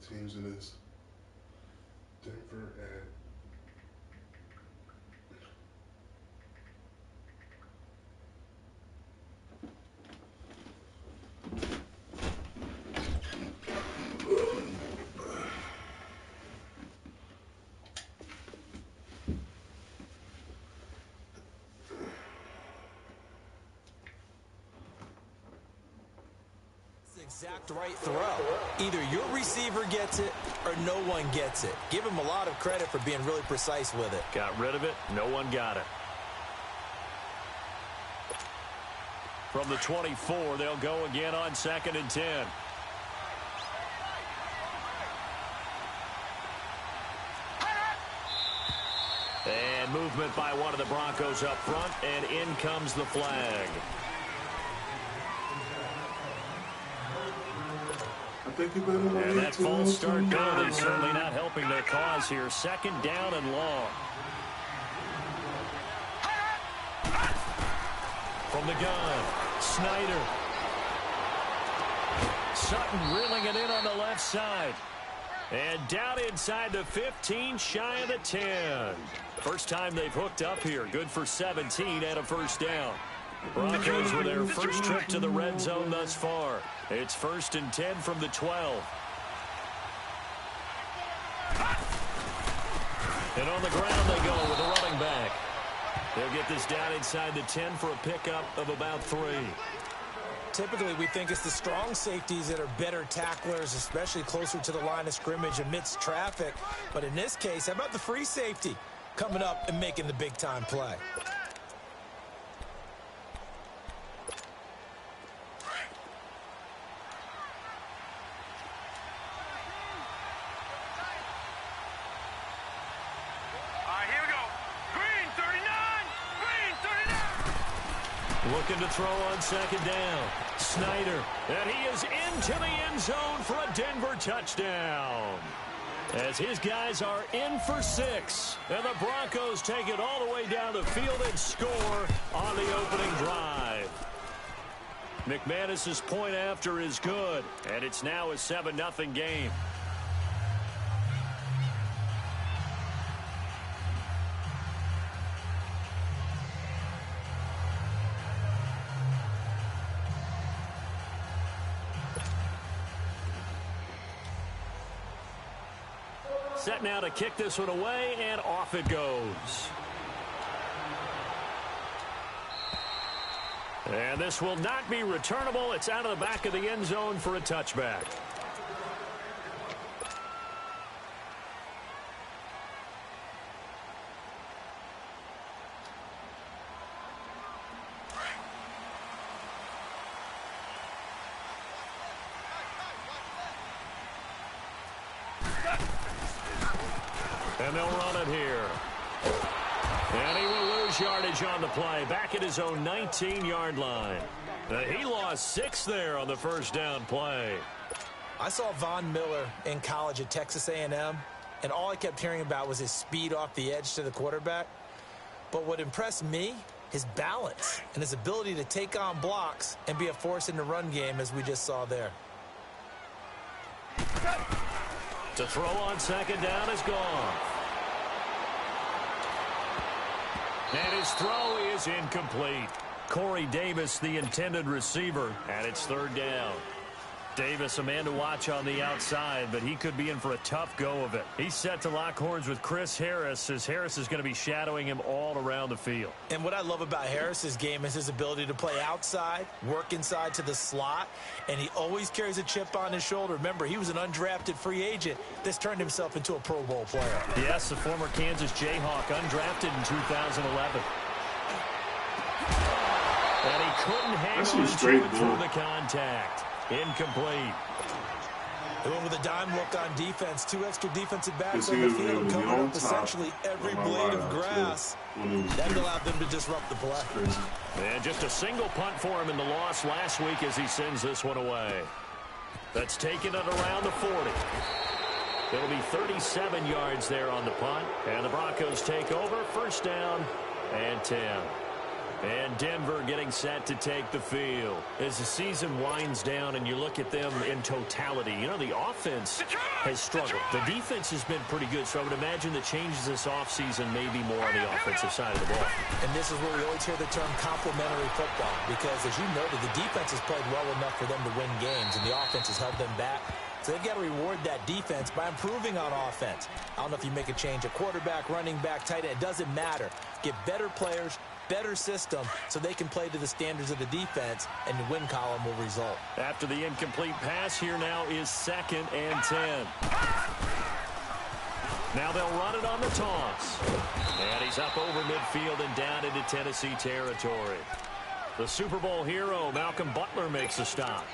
teams in this. Denver and exact right throw. Either your receiver gets it or no one gets it. Give him a lot of credit for being really precise with it. Got rid of it. No one got it. From the 24, they'll go again on 2nd and 10. And movement by one of the Broncos up front, and in comes the flag. And that false start good is certainly not helping their cause here. 2nd down and long. From the gun, Snyder. Sutton reeling it in on the left side. And down inside the 15, shy of the 10. First time they've hooked up here. Good for 17 and a first down. Broncos with their first trip to the red zone thus far. It's 1st and 10 from the 12. And on the ground they go with a running back. They'll get this down inside the 10 for a pickup of about 3. Typically, we think it's the strong safeties that are better tacklers, especially closer to the line of scrimmage amidst traffic. But in this case, how about the free safety coming up and making the big-time play? Looking to throw on 2nd down. Snyder, and he is into the end zone for a Denver touchdown. As his guys are in for 6. And the Broncos take it all the way down the field and score on the opening drive. McManus's point after is good, and it's now a 7-0 game. Set now to kick this one away, and off it goes. And this will not be returnable. It's out of the back of the end zone for a touchback. And they'll run it here. And he will lose yardage on the play. Back at his own 19-yard line. He lost 6 there on the first down play. I saw Von Miller in college at Texas A&M, and all I kept hearing about was his speed off the edge to the quarterback. But what impressed me, his balance and his ability to take on blocks and be a force in the run game, as we just saw there. To throw on 2nd down is gone. And his throw is incomplete. Corey Davis, the intended receiver, and it's 3rd down. Davis, a man to watch on the outside, but he could be in for a tough go of it. He's set to lock horns with Chris Harris, as Harris is going to be shadowing him all around the field. And what I love about Harris's game is his ability to play outside, work inside to the slot, and he always carries a chip on his shoulder. Remember, he was an undrafted free agent that's turned himself into a Pro Bowl player. Yes, the former Kansas Jayhawk, undrafted in 2011. And he couldn't hang on through the contact. Incomplete. They went with a dime look on defense. 2 extra defensive backs on the field, covering up essentially every blade of grass. That allowed them to disrupt the play. And just a single punt for him in the loss last week as he sends this one away. That's taken at around the 40. It'll be 37 yards there on the punt. And the Broncos take over. 1st down and 10. And Denver getting set to take the field. As the season winds down and you look at them in totality, you know, the offense has struggled. The defense has been pretty good, so I would imagine the changes this offseason may be more on the offensive side of the ball. And this is where we always hear the term complementary football, because as you noted, the defense has played well enough for them to win games, and the offense has held them back. So they've got to reward that defense by improving on offense. I don't know if you make a change at quarterback, running back, tight end. It doesn't matter. Get better players, better system, so they can play to the standards of the defense, and the win column will result. After the incomplete pass, here now is 2nd and 10. Now they'll run it on the toss. And he's up over midfield and down into Tennessee territory. The Super Bowl hero, Malcolm Butler, makes a stop.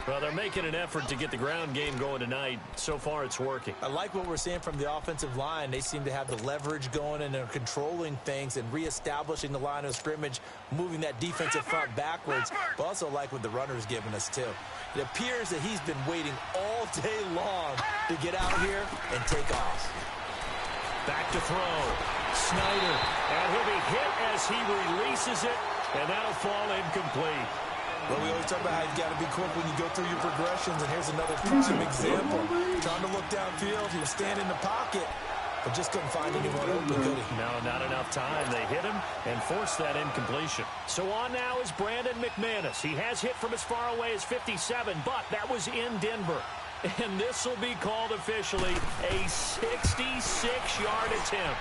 Well, they're making an effort to get the ground game going tonight. So far, it's working. I like what we're seeing from the offensive line. They seem to have the leverage going, and they're controlling things and reestablishing the line of scrimmage, moving that defensive front backwards. But also like what the runner's giving us, too. It appears that he's been waiting all day long to get out here and take off. Back to throw. Snyder. And he'll be hit as he releases it, and that'll fall incomplete. Well, we always talk about how you got to be quick when you go through your progressions, and here's another prime example. Trying to look downfield, he was standing in the pocket, but just couldn't find anyone open, could he? No, not enough time. They hit him and forced that incompletion. So on now is Brandon McManus. He has hit from as far away as 57, but that was in Denver. And this will be called officially a 66-yard attempt.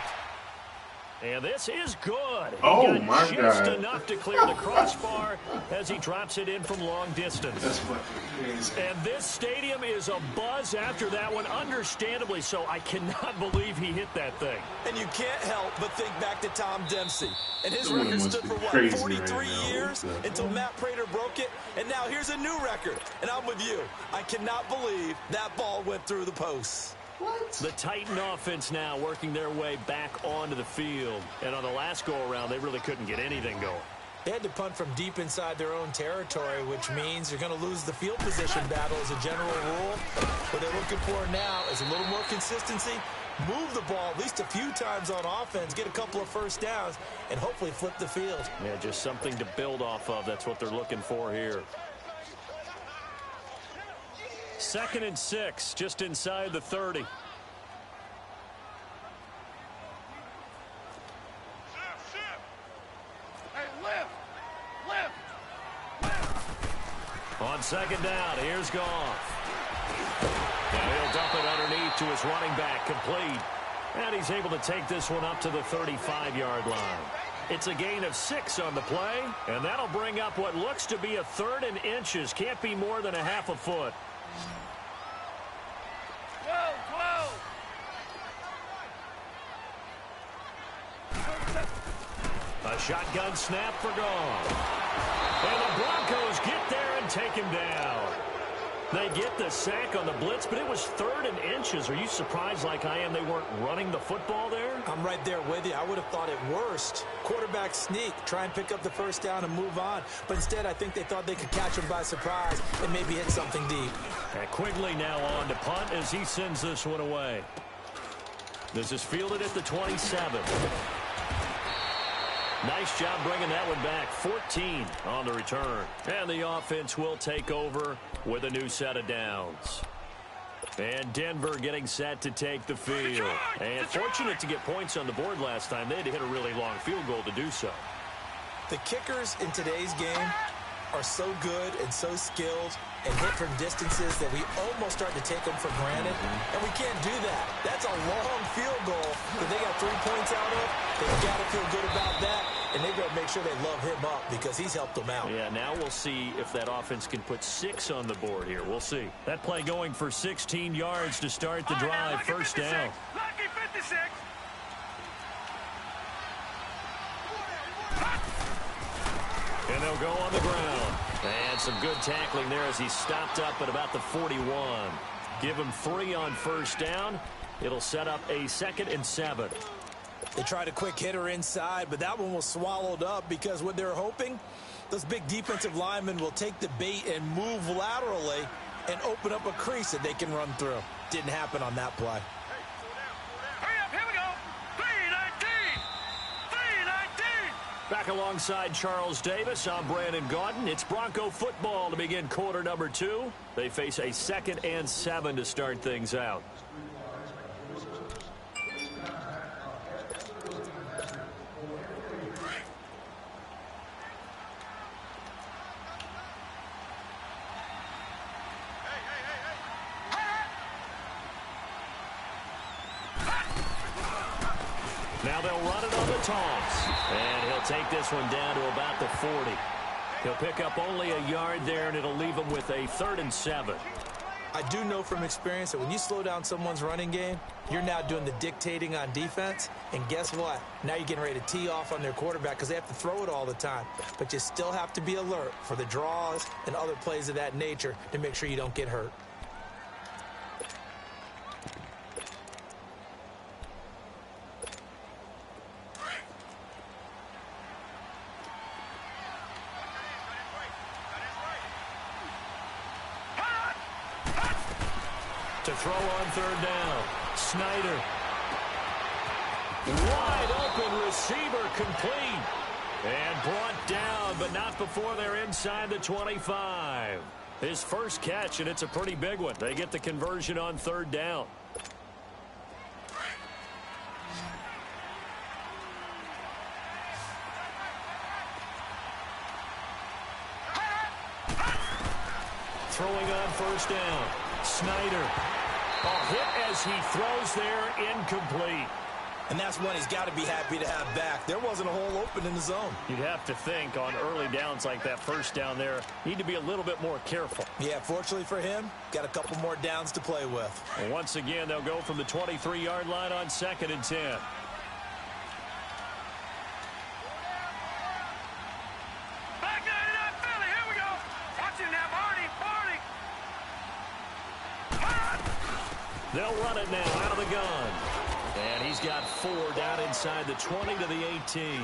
And this is good. Oh, he got my just God. enough to clear the crossbar as he drops it in from long distance. That's fucking crazy. And this stadium is abuzz after that one, understandably so. I cannot believe he hit that thing. And you can't help but think back to Tom Dempsey. And his That one record must stood be for, what, crazy 43 right now. years until Matt Prater broke it. And now here's a new record. And I'm with you. I cannot believe that ball went through the posts. What? The Titan offense now working their way back onto the field. And on the last go-around, they really couldn't get anything going. They had to punt from deep inside their own territory, which means you're going to lose the field position battle as a general rule. What they're looking for now is a little more consistency, move the ball at least a few times on offense, get a couple of first downs, and hopefully flip the field. Yeah, just something to build off of. That's what they're looking for here. 2nd and 6, just inside the 30. On 2nd down, here's Goff. And he'll dump it underneath to his running back, complete. And he's able to take this one up to the 35-yard line. It's a gain of 6 on the play, and that'll bring up what looks to be a 3rd and inches. Can't be more than a half a foot. A shotgun snap for Goff. And the Broncos get there and take him down. They get the sack on the blitz, but it was 3rd and inches. Are you surprised like I am they weren't running the football there? I'm right there with you. I would have thought it worst. Quarterback sneak, try and pick up the first down and move on. But instead, I think they thought they could catch him by surprise and maybe hit something deep. And Quigley now on to punt as he sends this one away. This is fielded at the 27. Nice job bringing that one back. 14 on the return. And the offense will take over with a new set of downs. And Denver getting set to take the field. And fortunate to get points on the board last time. They had to hit a really long field goal to do so. The kickers in today's game are so good and so skilled and hit from distances that we almost start to take them for granted. And we can't do that. That's a long field goal that they got 3 points out of. They've got to feel good about that. And they've got to make sure they love him up because he's helped them out. Yeah, now we'll see if that offense can put 6 on the board here. We'll see. That play going for 16 yards to start the drive. First down. Lucky 56. And they'll go on the ground. And some good tackling there as he stopped up at about the 41. Give him 3 on first down. It'll set up a 2nd and 7. They tried a quick hitter inside, but that one was swallowed up because what they're hoping, those big defensive linemen will take the bait and move laterally and open up a crease that they can run through. Didn't happen on that play. Hurry up, here we go. 319. 319. Back alongside Charles Davis, I'm Brandon Gaudin. It's Bronco football to begin quarter number 2. They face a 2nd and 7 to start things out. Now they'll run it on the toss. And he'll take this one down to about the 40. He'll pick up only a yard there, and it'll leave him with a 3rd and 7. I do know from experience that when you slow down someone's running game, you're now doing the dictating on defense. And guess what? Now you're getting ready to tee off on their quarterback because they have to throw it all the time. But you still have to be alert for the draws and other plays of that nature to make sure you don't get hurt. To throw on 3rd down. Snyder. Wide open receiver complete. And brought down, but not before they're inside the 25. His first catch, and it's a pretty big one. They get the conversion on 3rd down. Throwing on 1st down. Snyder. A hit as he throws there, incomplete. And that's one he's got to be happy to have back. There wasn't a hole open in the zone. You'd have to think on early downs like that 1st down there, need to be a little bit more careful. Yeah, fortunately for him, got a couple more downs to play with. And once again, they'll go from the 23-yard line on 2nd and 10. Back in that Philly, here we go. Watch it now, Marty. They'll run it now out of the gun. And he's got 4 down inside the 20 to the 18.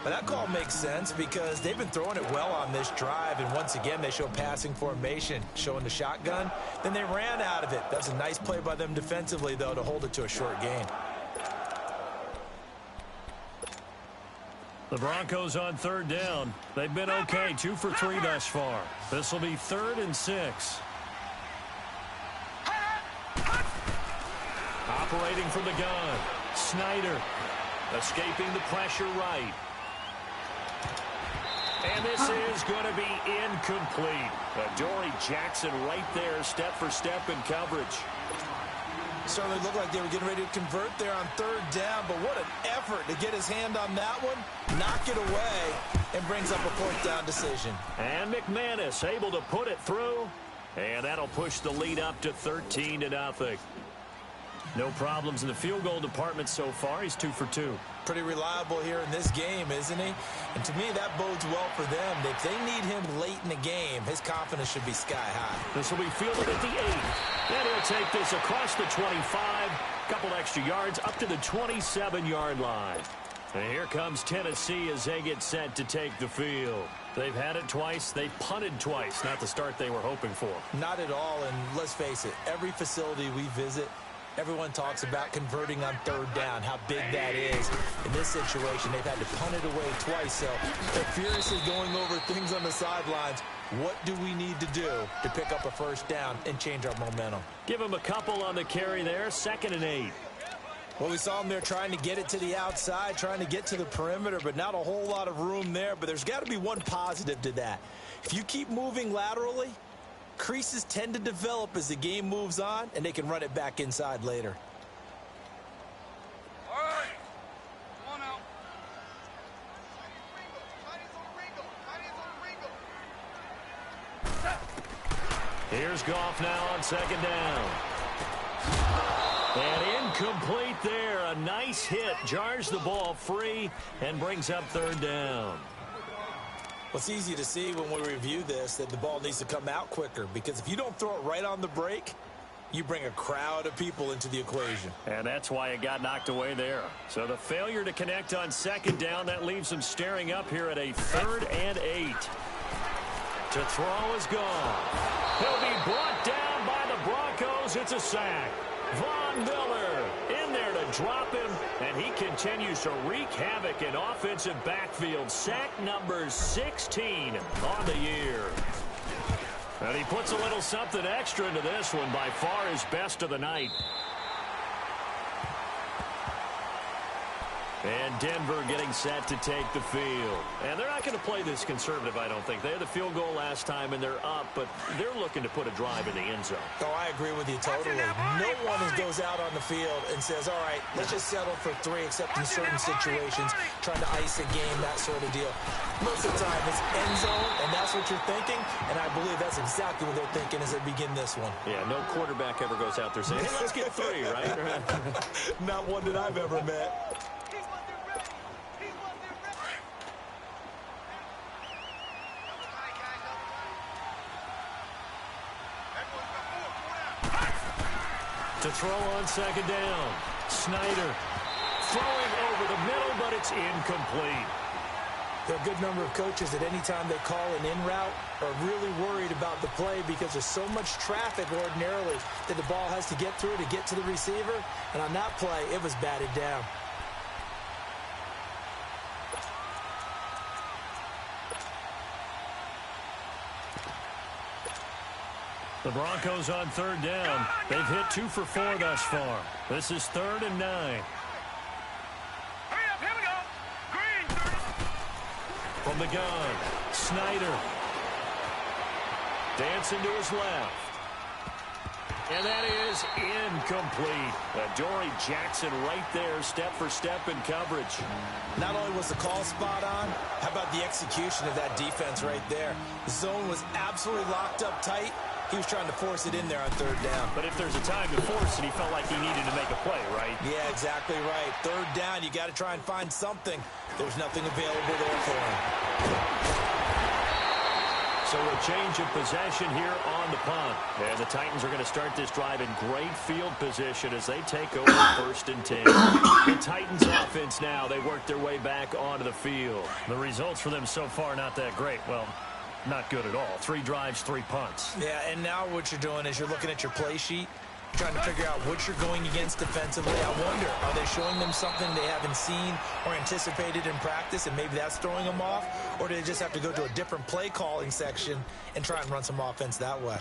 But that call makes sense because they've been throwing it well on this drive, and once again they show passing formation, showing the shotgun. Then they ran out of it. That's a nice play by them defensively, though, to hold it to a short gain. The Broncos on 3rd down. They've been okay, 2 for 3 thus far. This will be 3rd and 6. Operating from the gun. Snyder escaping the pressure right. And this is going to be incomplete. Dory Jackson right there, step for step in coverage. Certainly looked like they were getting ready to convert there on 3rd down, but what an effort to get his hand on that one, knock it away, and brings up a 4th down decision. And McManus able to put it through, and that'll push the lead up to 13-0. No problems in the field goal department so far. He's 2 for 2. Pretty reliable here in this game, isn't he? And to me, that bodes well for them. If they need him late in the game, his confidence should be sky high. This will be fielded at the 8. And he'll take this across the 25. Couple extra yards up to the 27-yard line. And here comes Tennessee as they get set to take the field. They've had it twice. They've punted twice. Not the start they were hoping for. Not at all. And let's face it, every facility we visit, everyone talks about converting on 3rd down, how big that is. In this situation, they've had to punt it away twice, so they're furiously going over things on the sidelines. What do we need to do to pick up a 1st down and change our momentum? Give him a couple on the carry there, 2nd and 8. Well, we saw them there trying to get it to the outside, trying to get to the perimeter, but not a whole lot of room there. But there's got to be one positive to that. If you keep moving laterally, creases tend to develop as the game moves on, and they can run it back inside later. All right. Come on out. Here's Goff now on 2nd down. And incomplete there. A nice hit. Jars the ball free and brings up 3rd down. Well, it's easy to see when we review this that the ball needs to come out quicker, because if you don't throw it right on the break, you bring a crowd of people into the equation. And that's why it got knocked away there. So the failure to connect on 2nd down, that leaves him staring up here at a 3rd and 8. To throw is gone. He'll be brought down by the Broncos. It's a sack. Von Miller in there to drop him, And he continues to wreak havoc in offensive backfield. Sack number 16 on the year. And he puts a little something extra into this one, by far his best of the night. And Denver getting set to take the field. And they're not going to play this conservative, I don't think. They had the field goal last time, and they're up, but they're looking to put a drive in the end zone. Oh, I agree with you totally. No one goes out on the field and says, all right, let's just settle for 3, except in certain situations, trying to ice a game, that sort of deal. Most of the time, it's end zone, and that's what you're thinking, and I believe that's exactly what they're thinking as they begin this one. Yeah, no quarterback ever goes out there saying, hey, let's get 3, right? Not one that I've ever met. To throw on second down. Snyder throwing over the middle, but it's incomplete. There are a good number of coaches that any time they call an in route are really worried about the play because there's so much traffic ordinarily that the ball has to get through to get to the receiver. And on that play, it was batted down. The Broncos on third down. They've hit 2 for 4 thus far. This is 3rd and 9. Hurry up, here we go. Green, 30. From the gun, Snyder. Dancing to his left. And that is incomplete. Dory Jackson right there, step for step in coverage. Not only was the call spot on, how about the execution of that defense right there? The zone was absolutely locked up tight. He was trying to force it in there on third down. But if there's a time to force it, he felt like he needed to make a play, right? Yeah, exactly right. Third down, you got to try and find something. There's nothing available there for him. So a change of possession here on the punt. And the Titans are going to start this drive in great field position as they take over 1st and 10. The Titans offense now, they work their way back onto the field. The results for them so far not that great. Well, not good at all. 3 drives, 3 punts. Yeah, and now what you're doing is you're looking at your play sheet, trying to figure out what you're going against defensively. I wonder, are they showing them something they haven't seen or anticipated in practice, and maybe that's throwing them off? Or do they just have to go to a different play calling section and try and run some offense that way?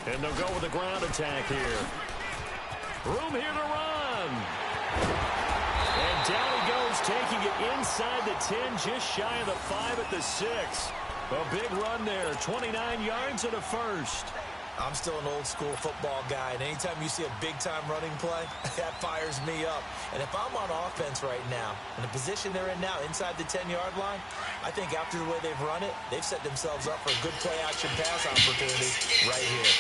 And they'll go with a ground attack here. Room here to run. And down he goes, taking it inside the 10, just shy of the 5 at the 6. A big run there, 29 yards and a first. I'm still an old-school football guy, and anytime you see a big-time running play, that fires me up. And if I'm on offense right now, in the position they're in now, inside the 10-yard line, I think after the way they've run it, they've set themselves up for a good play-action pass opportunity right here.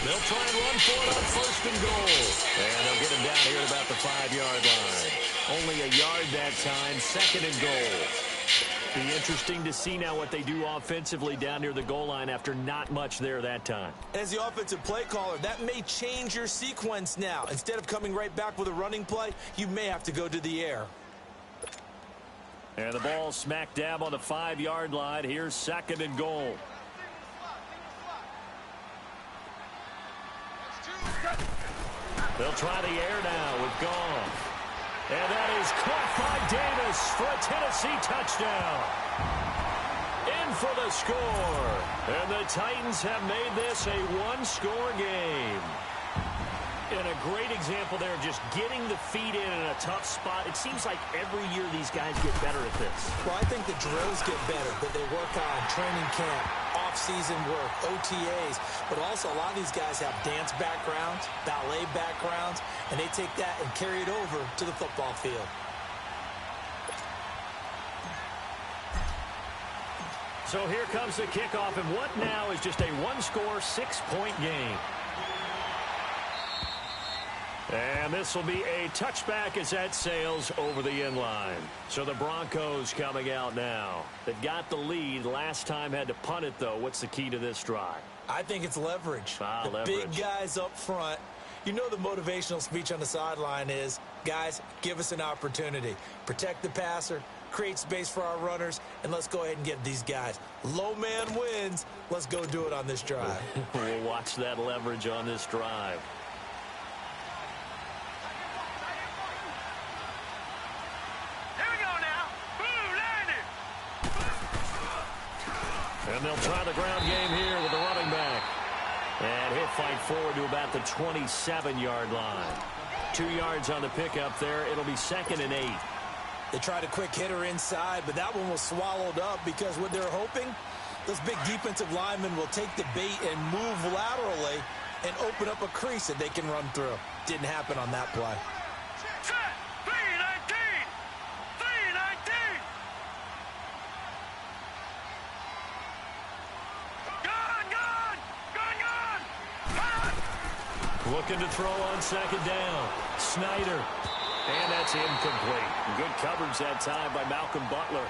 They'll try and run for it on 1st and goal. And they'll get him down here at about the 5-yard line. Only a yard that time, 2nd and goal. Be interesting to see now what they do offensively down near the goal line after not much there that time. As the offensive play caller, that may change your sequence now. Instead of coming right back with a running play, you may have to go to the air. And the ball smack dab on the 5-yard line. Here's 2nd and goal. They'll try the air now with Goff. And that is caught by Davis for a Tennessee touchdown. In for the score. And the Titans have made this a 1-score game. And a great example there of just getting the feet in a tough spot. It seems like every year these guys get better at this. Well, I think the drills get better that they work on, training camp, off-season work, OTAs. But also a lot of these guys have dance backgrounds, ballet backgrounds, and they take that and carry it over to the football field. So here comes the kickoff, and what now is just a 1-score, 6-point game. And this will be a touchback as that sails over the end line. So the Broncos coming out now. They got the lead. Last time had to punt it, though. What's the key to this drive? I think it's leverage. Leverage. Big guys up front. You know the motivational speech on the sideline is, guys, give us an opportunity. Protect the passer, create space for our runners, and let's go ahead and get these guys. Low man wins. Let's go do it on this drive. We'll watch that leverage on this drive. And they'll try the ground game here with the running back. And he'll fight forward to about the 27-yard line. 2 yards on the pickup there. It'll be 2nd and 8. They tried a quick hitter inside, but that one was swallowed up because what they're hoping, those big defensive linemen will take the bait and move laterally and open up a crease that they can run through. Didn't happen on that play. Looking to throw on 2nd down. Snyder. And that's incomplete. Good coverage that time by Malcolm Butler.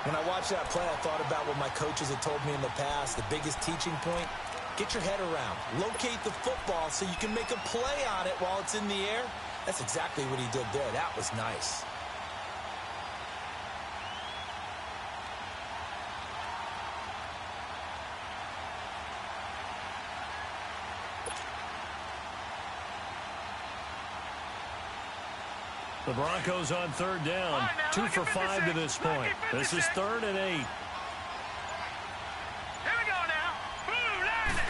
When I watched that play, I thought about what my coaches had told me in the past. The biggest teaching point, get your head around. Locate the football so you can make a play on it while it's in the air. That's exactly what he did there. That was nice. The Broncos on 3rd down. 2 for 5 to this point. This is 3rd and 8. Here we go now. Landing.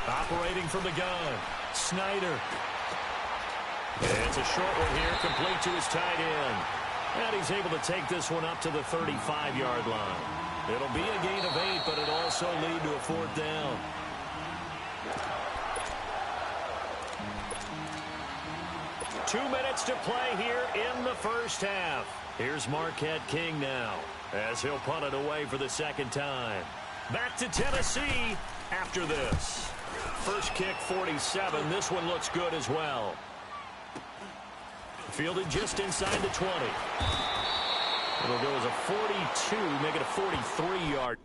Operating from the gun. Snyder. It's a short one here, complete to his tight end. And he's able to take this one up to the 35-yard line. It'll be a gain of 8, but it'll also lead to a 4th down. Two minutes to play here in the first half. Here's Marquette King now as he'll punt it away for the 2nd time. Back to Tennessee after this. First kick 47. This one looks good as well. Fielded just inside the 20. It'll go as a 42, make it a 43-yard.